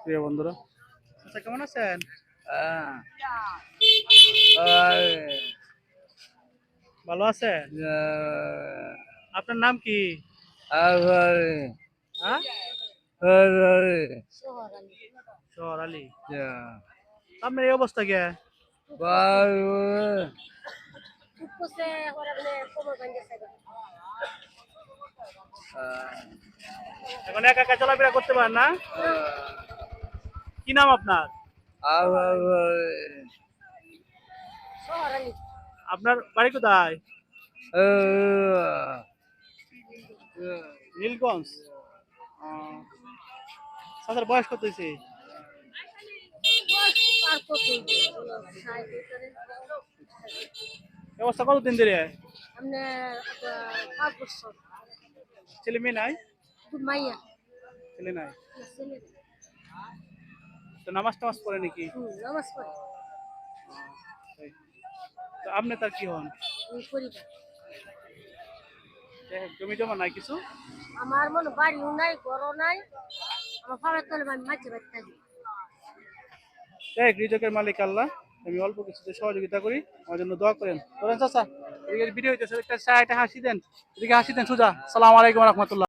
প্রিয় বন্ধুরা। আচ্ছা, কেমন আছেন? আহ, ভালো আছেন? আহ, আপনার নাম কি? আহ, হ্যাঁ? আহ, শহর আলী। আহ, আপনার এই অবস্থা কে? বারো, আহ, এখন একা একা চলাফেরা করতে পারেন না? কি নাম আপনার? আপনার বাড়ি কোথায়? নীলগঞ্জ। আপনার বয়স কত হয়েছে? এই অবস্থা কতদিন ধরে? ছেলে মেয়ে নাই? ছেলে নাই। তো নামাজ টামাজ পড়ে নাকি? তাই। তো আপনি তার কি হন? জমি জমা নাই কিছু? আমার মনে বাড়িও নাই ঘরও নাই আমার ফাড়ার তলে আমি মাঝে বাড়ি থাকি দেখ, রিজকের মালিক আল্লাহ। আমি অল্প কিছুতে সহযোগিতা করি, আমার জন্য দোয়া করেন। করেন চাচা, এদিকে ভিডিও হইতেছে, একটা হাসি দেন, এদিকে হাসি দেন সোজা। সালাম আলাইকুম রহমতুল্লাহ।